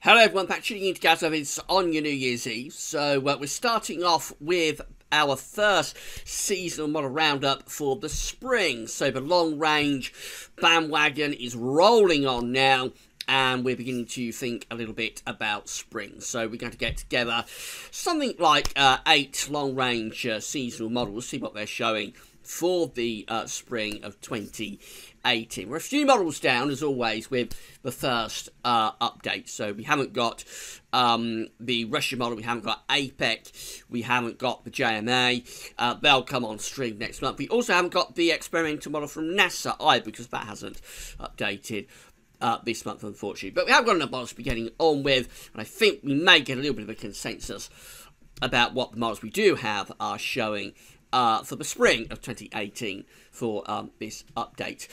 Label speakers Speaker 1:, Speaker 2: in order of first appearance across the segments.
Speaker 1: Hello everyone, back tuning in to JAMSTEC on your New Year's Eve. So we're starting off with our first seasonal model roundup for the spring. So the long range bandwagon is rolling on now, and we're beginning to think a little bit about spring. So we're going to get together something like 8 long range seasonal models, see what they're showing for the spring of 2018. We're a few models down, as always, with the first update. So we haven't got the Russia model, we haven't got APEC, we haven't got the JMA. They'll come on stream next month. We also haven't got the experimental model from NASA either, because that hasn't updated this month, unfortunately. But we have got enough models to be getting on with, and I think we may get a little bit of a consensus about what the models we do have are showing for the spring of 2018 for this update.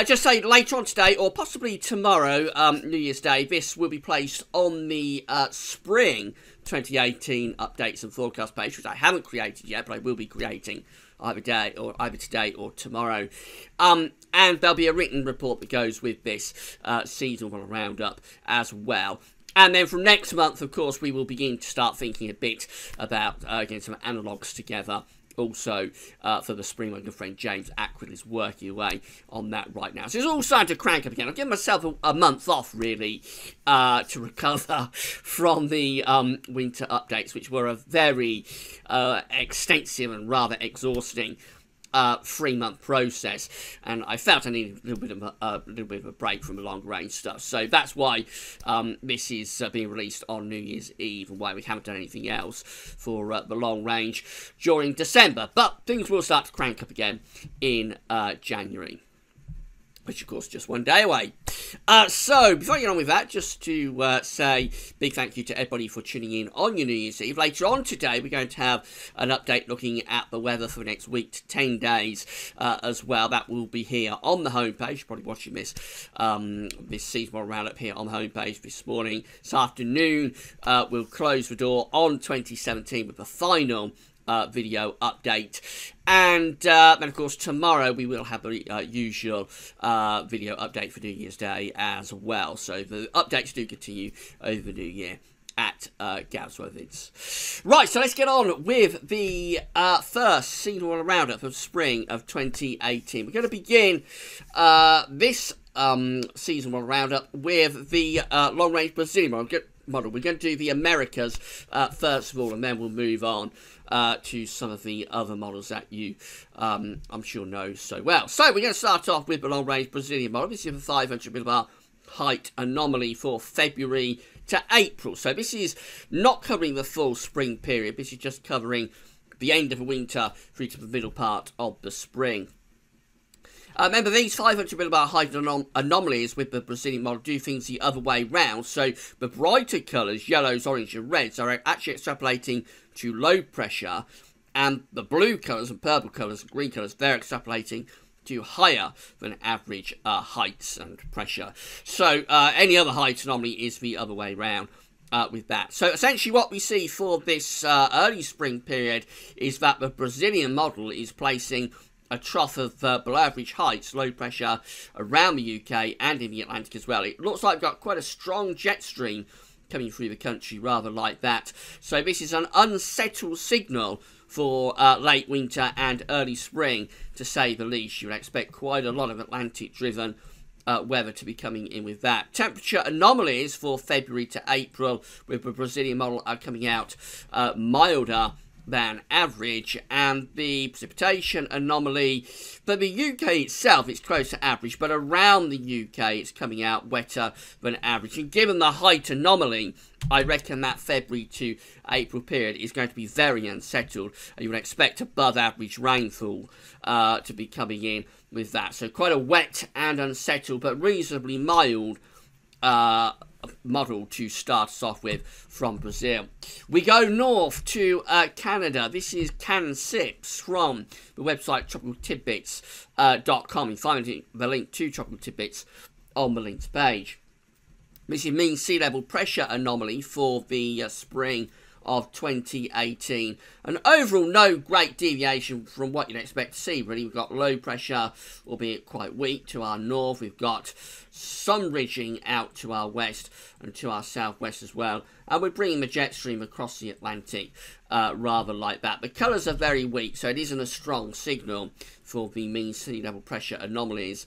Speaker 1: Just say later on today, or possibly tomorrow, New Year's Day, this will be placed on the spring 2018 updates and forecast page, which I haven't created yet, but I will be creating either today or tomorrow. And there'll be a written report that goes with this seasonal roundup as well. And then from next month, of course, we will begin to start thinking a bit about getting some analogues together. Also, for the spring, my good friend James Ackwood is working away on that right now. So it's all starting to crank up again. I've given myself a month off, really, to recover from the winter updates, which were a very extensive and rather exhausting 3-month process, and I felt I needed a little bit of a break from the long range stuff. So that's why this is being released on New Year's Eve, and why we haven't done anything else for the long range during December. But things will start to crank up again in January, which of course just one day away. So before I get on with that, just to say big thank you to everybody for tuning in on your New Year's Eve. Later on today, we're going to have an update looking at the weather for the next week to 10 days as well. That will be here on the homepage. You're probably watching this this seasonal roundup here on the homepage this morning. This afternoon, we'll close the door on 2017 with the final video update, and then of course tomorrow we will have the usual video update for New Year's Day as well. So the updates do continue over the New Year at JAMSTEC. Right, so let's get on with the first seasonal roundup of spring of 2018. We're going to begin this seasonal roundup with the long range Brazilian model. We're going to do the Americas first of all, and then we'll move on to some of the other models that you, I'm sure, know so well. So we're going to start off with the long-range Brazilian model. This is the 500 millibar height anomaly for February to April. So this is not covering the full spring period. This is just covering the end of the winter through to the middle part of the spring. Remember, these 500 millibar height anomalies with the Brazilian model do things the other way round. So the brighter colours, yellows, orange and reds, are actually extrapolating to low pressure, and the blue colours and purple colours and green colours, they're extrapolating to higher than average heights and pressure. So any other height anomaly is the other way round with that. So essentially what we see for this early spring period is that the Brazilian model is placing a trough of below average heights, low pressure around the UK and in the Atlantic as well. It looks like we've got quite a strong jet stream coming through the country, rather like that. So this is an unsettled signal for late winter and early spring, to say the least. You would expect quite a lot of Atlantic-driven weather to be coming in with that. Temperature anomalies for February to April with the Brazilian model are coming out milder than average, and the precipitation anomaly for the UK itself, it's close to average, but around the UK it's coming out wetter than average. And given the height anomaly, I reckon that February to April period is going to be very unsettled, and you would expect above average rainfall to be coming in with that. So quite a wet and unsettled but reasonably mild model to start us off with from Brazil. We go north to Canada. This is CanSIPS from the website tropicaltidbits.com. You find the link to Tropical Tidbits on the links page. This is mean sea level pressure anomaly for the spring of 2018. And overall, no great deviation from what you'd expect to see, really. We've got low pressure, albeit quite weak, to our north. We've got some ridging out to our west and to our southwest as well. And we're bringing the jet stream across the Atlantic rather like that. The colours are very weak, so it isn't a strong signal for the mean sea level pressure anomalies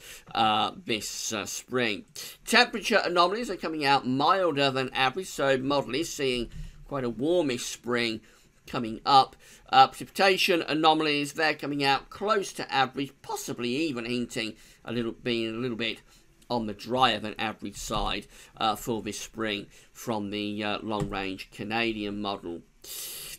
Speaker 1: this spring. Temperature anomalies are coming out milder than average, so model is seeing quite a warmish spring coming up. Precipitation anomalies, they're coming out close to average, possibly even hinting being a little bit on the drier than average side for this spring from the long-range Canadian model.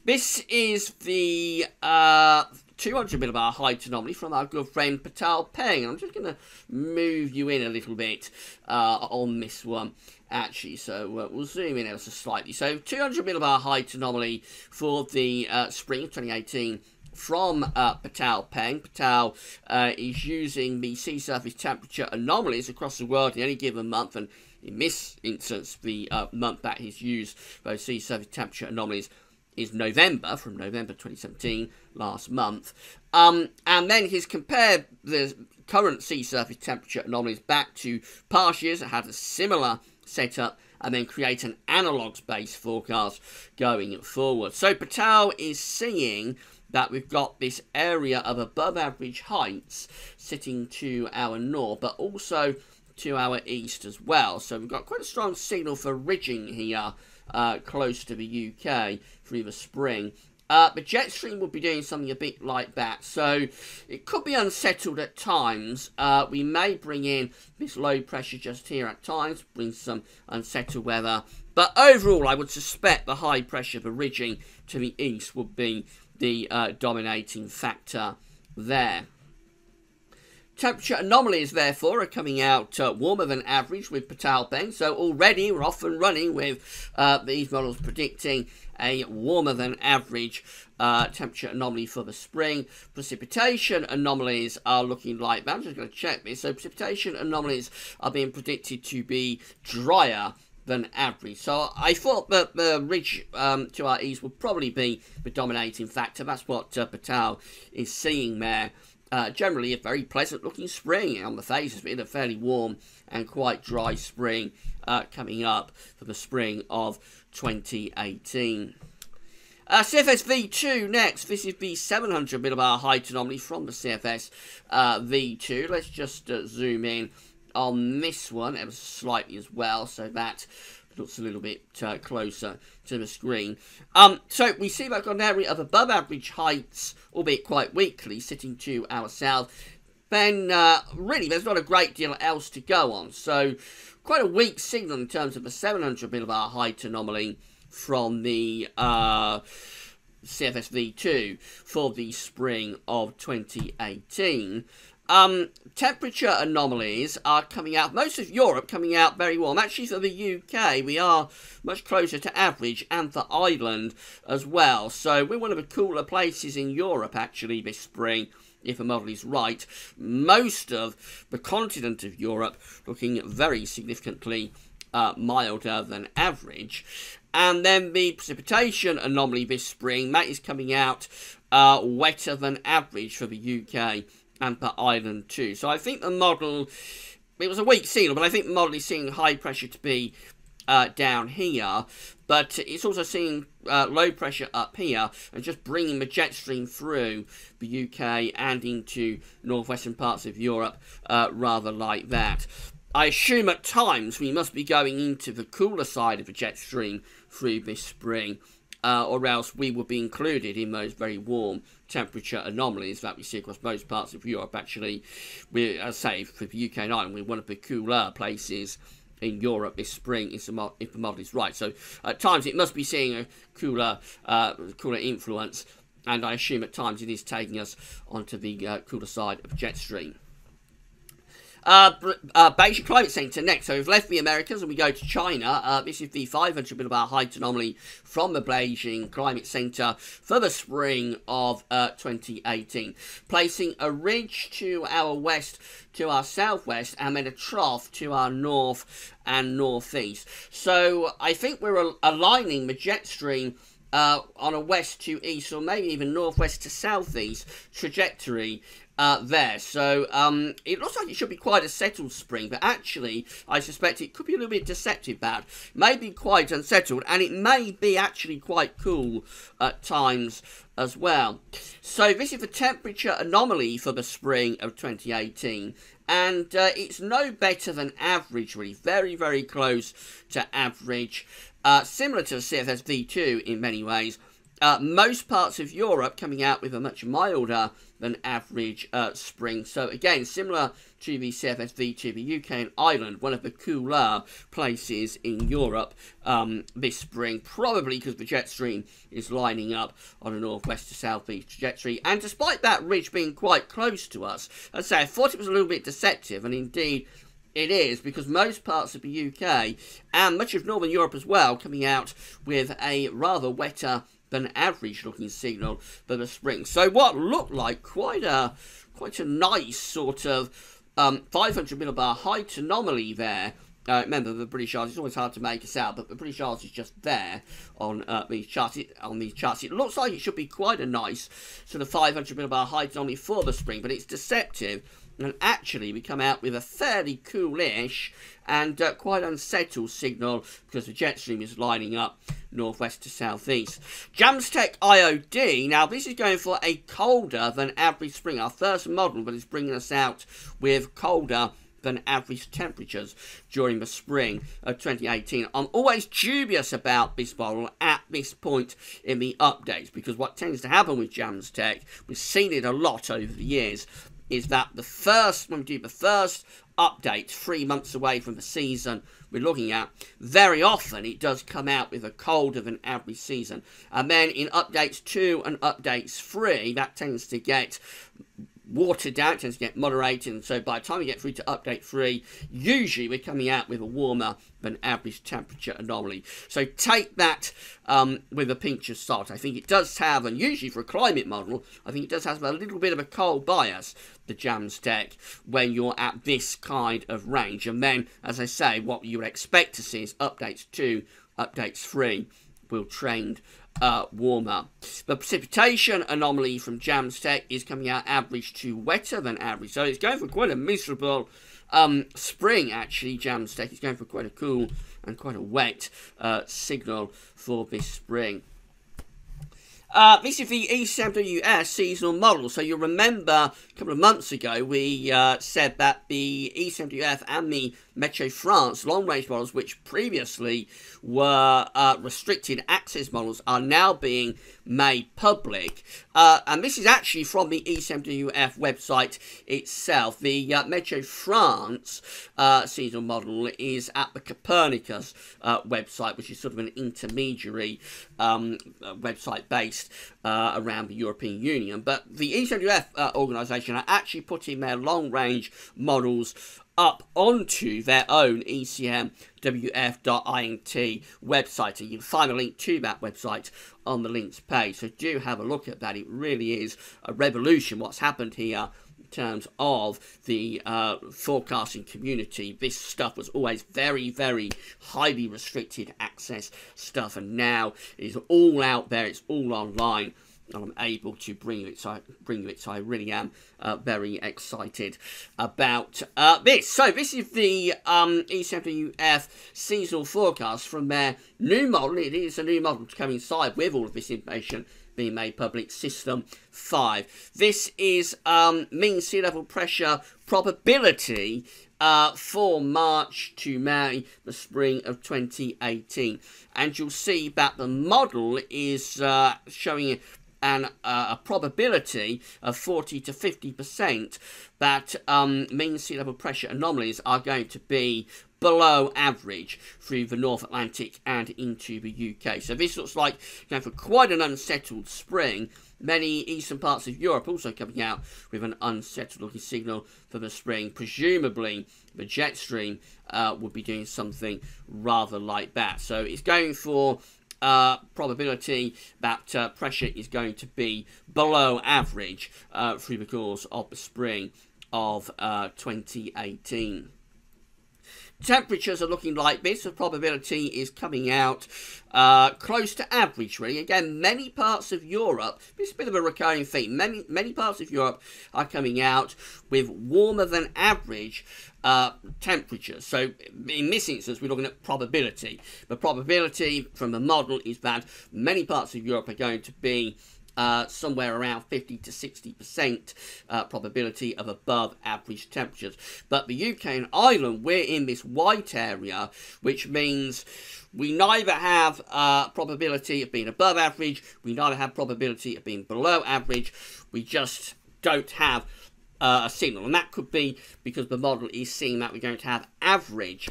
Speaker 1: This is the 200 millibar height anomaly from our good friend Patel-Peng. I'm just going to move you in a little bit on this one, actually. So we'll zoom in ever so slightly. So 200 millibar height anomaly for the spring of 2018 from Patel-Peng. Patel is using the sea surface temperature anomalies across the world in any given month, and in this instance, the month that he's used those sea surface temperature anomalies is November, from November 2017, last month. And then he's compared the current sea surface temperature anomalies back to past years that had a similar setup, and then create an analogues-based forecast going forward. So Patel is seeing that we've got this area of above average heights sitting to our north, but also to our east as well. So we've got quite a strong signal for ridging here close to the UK through the spring. The jet stream will be doing something a bit like that, so it could be unsettled at times. We may bring in this low pressure just here at times, bring some unsettled weather, but overall I would suspect the high pressure, the ridging to the east, would be the dominating factor there. Temperature anomalies, therefore, are coming out warmer than average with Patel-Peng. So already we're off and running with these models predicting a warmer than average temperature anomaly for the spring. Precipitation anomalies are looking like that. I'm just going to check this. So precipitation anomalies are being predicted to be drier than average. So I thought that the ridge to our east would probably be the dominating factor. That's what Patel is seeing there. Generally a very pleasant looking spring on the face. It's been a fairly warm and quite dry spring coming up for the spring of 2018. CFS V2 next. This is the 700 millibar height anomaly from the CFS V2. Let's just zoom in on this one ever so slightly as well, so that looks a little bit closer to the screen. So we see we've got an area of above average heights, albeit quite weakly, sitting to our south. Then really there's not a great deal else to go on, so quite a weak signal in terms of the 700 millibar height anomaly from the CFS V2 for the spring of 2018. Temperature anomalies are coming out, most of Europe coming out very warm. Actually, for the UK, we are much closer to average, and for Ireland as well. So we're one of the cooler places in Europe, actually, this spring, if the model is right. Most of the continent of Europe looking very significantly milder than average. And then the precipitation anomaly this spring, that is coming out wetter than average for the UK and for Ireland too. So I think the model, it was a weak signal, but I think the model is seeing high pressure to be down here, but it's also seeing low pressure up here, and just bringing the jet stream through the UK and into northwestern parts of Europe rather like that. I assume at times we must be going into the cooler side of the jet stream through this spring, or else we would be included in those very warm temperature anomalies that we see across most parts of Europe. Actually, we, as I say, for the UK and Ireland, we're one of the cooler places in Europe this spring, if the model is right. So at times it must be seeing a cooler influence, and I assume at times it is taking us onto the cooler side of the jet stream. Beijing Climate Center next. So we've left the Americas and we go to China. This is the 500 millibar height anomaly from the Beijing Climate Center for the spring of 2018. Placing a ridge to our west, to our southwest, and then a trough to our north and northeast. So I think we're aligning the jet stream on a west to east or maybe even northwest to southeast trajectory there. So it looks like it should be quite a settled spring, but actually I suspect it could be a little bit deceptive bad. May be quite unsettled, and it may be actually quite cool at times as well. So this is the temperature anomaly for the spring of 2018. And it's no better than average, really. Very, very close to average. Similar to the CFS V2 in many ways. Most parts of Europe coming out with a much milder than average spring. So again, similar to the CFS V2, the UK and Ireland, one of the cooler places in Europe this spring, probably because the jet stream is lining up on a northwest to southeast trajectory. And despite that ridge being quite close to us, as I say, I thought it was a little bit deceptive, and indeed it is, because most parts of the UK and much of Northern Europe as well coming out with a rather wetter than average looking signal for the spring. So what looked like quite a nice sort of 500 millibar height anomaly there. Remember, the British Isles, it's always hard to make us out, but the British Isles is just there on these charts. It looks like it should be quite a nice sort of 500 millibar height anomaly for the spring, but it's deceptive. And actually, we come out with a fairly coolish and quite unsettled signal because the jet stream is lining up northwest to southeast. JAMSTEC IOD, now this is going for a colder than average spring. Our first model that is bringing us out with colder than average temperatures during the spring of 2018. I'm always dubious about this model at this point in the updates, because what tends to happen with JAMSTEC, we've seen it a lot over the years, is that when we do the first update 3 months away from the season we're looking at, very often it does come out with a colder than average season. And then in updates 2 and updates 3, that tends to get watered down, tends to get moderated, and so by the time we get through to update 3, usually we're coming out with a warmer than average temperature anomaly. So take that with a pinch of salt. I think it does have, and usually for a climate model, I think it does have a little bit of a cold bias, the JAMSTEC, when you're at this kind of range. And then, as I say, what you would expect to see is updates 2, updates 3 will trend warmer. The precipitation anomaly from JAMSTEC is coming out average to wetter than average. So it's going for quite a miserable spring, actually. JAMSTEC is going for quite a cool and quite a wet signal for this spring. This is the ECMWF seasonal model. So you'll remember a couple of months ago we said that the ECMWF and the Meteo France long-range models, which previously were restricted access models, are now being made public. And this is actually from the ECMWF website itself. The Meteo France seasonal model is at the Copernicus website, which is sort of an intermediary website based around the European Union. But the ECMWF organisation are actually putting their long-range models up onto their own ECMWF.int website, and you can find a link to that website on the links page, so do have a look at that. It really is a revolution what's happened here in terms of the forecasting community. This stuff was always very, very highly restricted access stuff, and now it's all out there, it's all online, and I'm able to bring you it, so I really am very excited about this. So this is the ECMWF seasonal forecast from their new model. It is a new model to coincide with all of this information being made public, System 5. This is mean sea level pressure probability for March to May, the spring of 2018. And you'll see that the model is showing a probability of 40 to 50% that mean sea level pressure anomalies are going to be below average through the North Atlantic and into the UK. So this looks like going for quite an unsettled spring. Many eastern parts of Europe also coming out with an unsettled looking signal for the spring. Presumably the jet stream would be doing something rather like that. So it's going for probability that pressure is going to be below average through the course of the spring of 2018. temperatures are looking like this. The probability is coming out close to average, really. Again, many parts of Europe, this is a bit of a recurring theme, many parts of Europe are coming out with warmer than average temperatures. So in this instance, we're looking at probability. The probability from the model is that many parts of Europe are going to be somewhere around 50 to 60% probability of above average temperatures. But the UK and Ireland, we're in this white area, which means we neither have probability of being above average, we neither have probability of being below average, we just don't have a signal. And that could be because the model is seeing that we're going to have average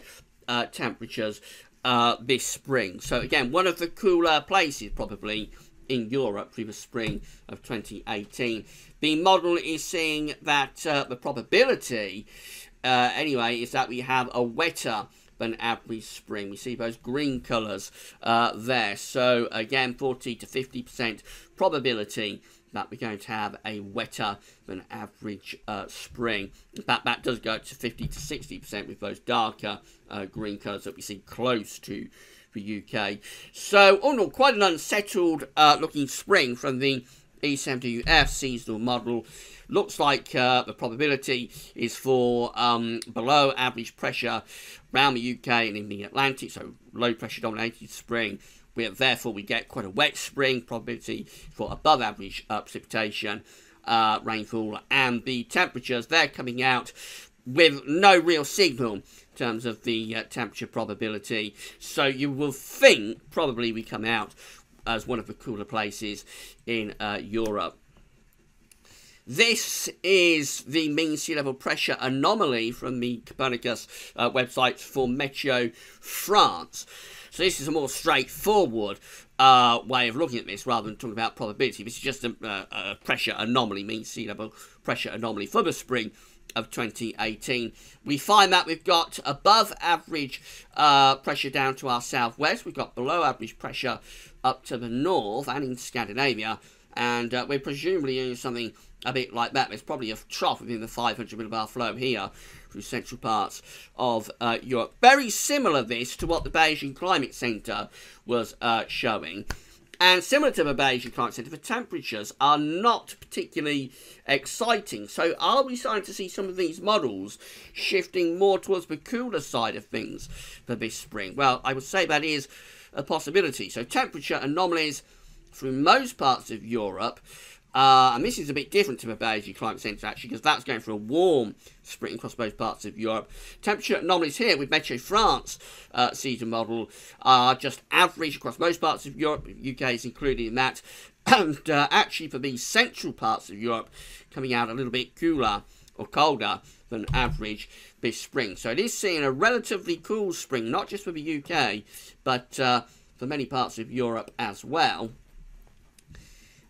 Speaker 1: temperatures this spring. So again, one of the cooler places probably in Europe through the spring of 2018. The model is seeing that the probability, anyway, is that we have a wetter than average spring. We see those green colours there. So again, 40 to 50% probability that we're going to have a wetter than average spring. In fact, that does go up to 50 to 60% with those darker green colours that we see close to the UK. So, all in all, quite an unsettled looking spring from the ECMWF seasonal model. Looks like the probability is for below average pressure around the UK and in the Atlantic, so low pressure dominated spring. Therefore, we get quite a wet spring, probability for above average precipitation, rainfall, and the temperatures, they're coming out with no real signal in terms of the temperature probability. So you will think probably we come out as one of the cooler places in Europe. This is the mean sea level pressure anomaly from the Copernicus website for Meteo France. So this is a more straightforward way of looking at this rather than talking about probability. This is just a pressure anomaly, mean sea level pressure anomaly for the spring of 2018. We find that we've got above average pressure down to our southwest. We've got below average pressure up to the north and in Scandinavia. And we're presumably doing something a bit like that. There's probably a trough within the 500 millibar flow here through central parts of Europe. Very similar this to what the Beijing Climate Center was showing. And similar to the Beijing Climate Center, the temperatures are not particularly exciting. So are we starting to see some of these models shifting more towards the cooler side of things for this spring? Well, I would say that is a possibility. So temperature anomalies through most parts of Europe, and this is a bit different to the Beijing Climate Center actually, because that's going for a warm spring across most parts of Europe. Temperature anomalies here with Meteo France Caesar model are just average across most parts of Europe. UK is included in that. And actually for the central parts of Europe, coming out a little bit cooler or colder than average this spring. So it is seeing a relatively cool spring, not just for the UK, but for many parts of Europe as well.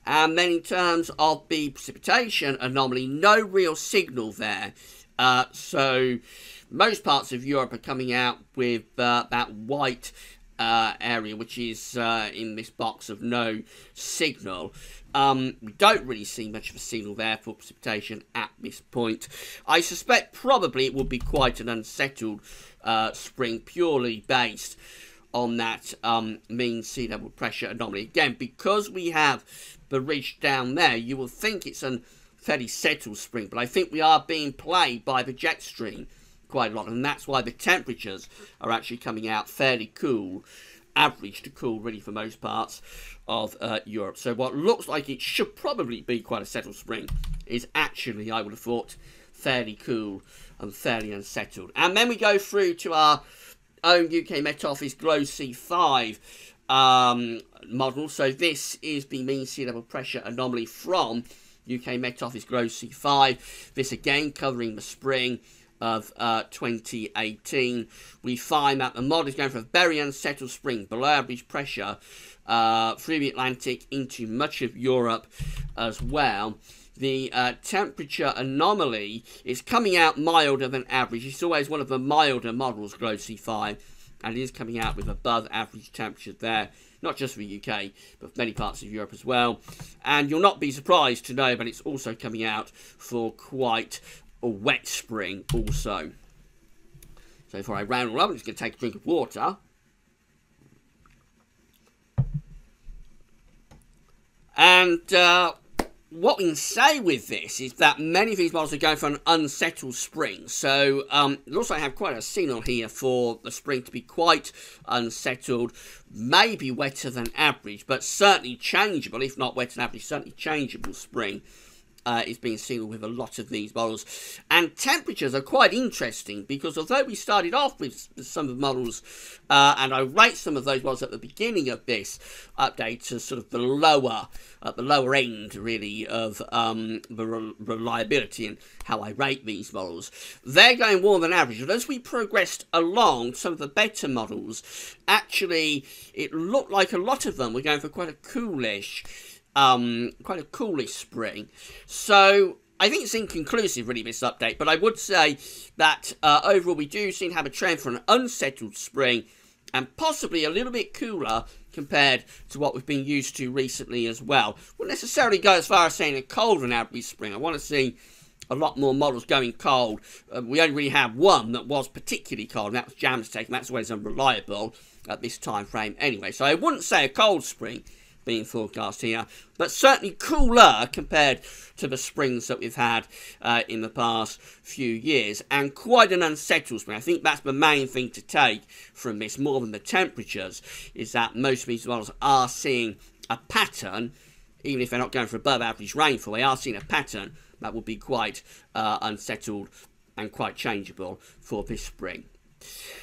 Speaker 1: And then in terms of the precipitation anomaly, no real signal there. So most parts of Europe are coming out with that white area, which is in this box of no signal. We don't really see much of a signal there for precipitation at this point. I suspect probably it will be quite an unsettled spring, purely based on that mean sea level pressure anomaly. Again, because we have the ridge down there, you will think it's a fairly settled spring, but I think we are being played by the jet stream quite a lot, and that's why the temperatures are actually coming out fairly cool, average to cool really for most parts of Europe. So what looks like it should probably be quite a settled spring is actually, I would have thought, fairly cool and fairly unsettled. And then we go through to our own UK Met Office GloSea5 model. So this is the mean sea level pressure anomaly from UK Met Office GloSea5. This again covering the spring of 2018. We find that the model is going for a very unsettled spring, below average pressure through the Atlantic into much of Europe as well. The temperature anomaly is coming out milder than average. It's always one of the milder models, GloSea5, and it is coming out with above average temperatures there, not just for the UK, but for many parts of Europe as well. And you'll not be surprised to know that it's also coming out for quite a wet spring also. So before I round all up, I'm just going to take a drink of water. And what we can say with this is that many of these models are going for an unsettled spring. So it looks like I have quite a signal here for the spring to be quite unsettled, maybe wetter than average, but certainly changeable, if not wetter than average, certainly changeable spring. Is being seen with a lot of these models. And temperatures are quite interesting, because although we started off with some of the models, and I rate some of those models at the beginning of this update as sort of the lower end, really, of the reliability and how I rate these models, they're going more than average. But as we progressed along, some of the better models, actually, it looked like a lot of them were going for quite a coolish spring. So I think it's inconclusive, really, this update, but I would say that overall we do seem to have a trend for an unsettled spring, and possibly a little bit cooler compared to what we've been used to recently as well. Wouldn't necessarily go as far as saying a colder than average spring. I want to see a lot more models going cold. We only really have one that was particularly cold, and that was JAMSTEC, and that's always unreliable at this time frame anyway. So I wouldn't say a cold spring being forecast here, but certainly cooler compared to the springs that we've had in the past few years, and quite an unsettled spring. I think that's the main thing to take from this, more than the temperatures, is that most of these models are seeing a pattern, even if they're not going for above average rainfall, they are seeing a pattern that will be quite unsettled and quite changeable for this spring.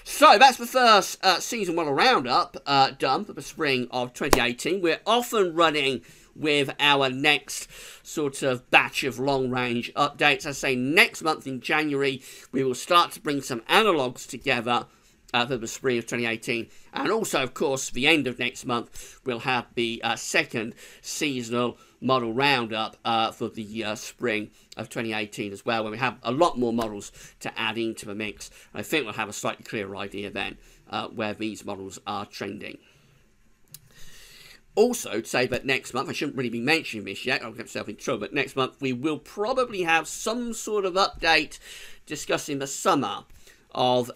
Speaker 1: So that's the first season model roundup done for the spring of 2018. We're off and running with our next sort of batch of long-range updates. I say next month in January, we will start to bring some analogues together for the spring of 2018. And also, of course, the end of next month, we'll have the second seasonal model roundup for the spring of 2018 as well, when we have a lot more models to add into the mix. I think we'll have a slightly clearer idea then where these models are trending. Also, to say that next month, I shouldn't really be mentioning this yet, I'll get myself in trouble, but next month we will probably have some sort of update discussing the summer of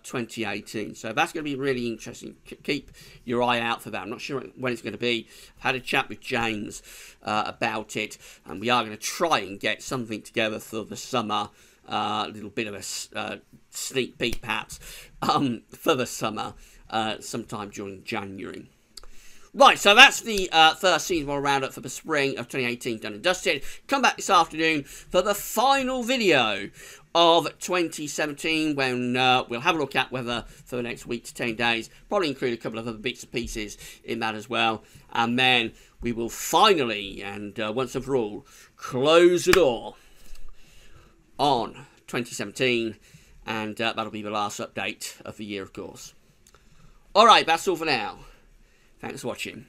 Speaker 1: 2018. So that's going to be really interesting. Keep your eye out for that. I'm not sure when it's going to be. I've had a chat with James about it, and we are going to try and get something together for the summer. A little bit of a sneak peek, perhaps, for the summer, sometime during January. Right, so that's the first seasonal roundup for the spring of 2018 done and dusted. Come back this afternoon for the final video of 2017, when we'll have a look at weather for the next week to 10 days, probably include a couple of other bits and pieces in that as well, and then we will finally, and once and for all, close the door on 2017, and that'll be the last update of the year, of course. Alright, that's all for now. Thanks for watching.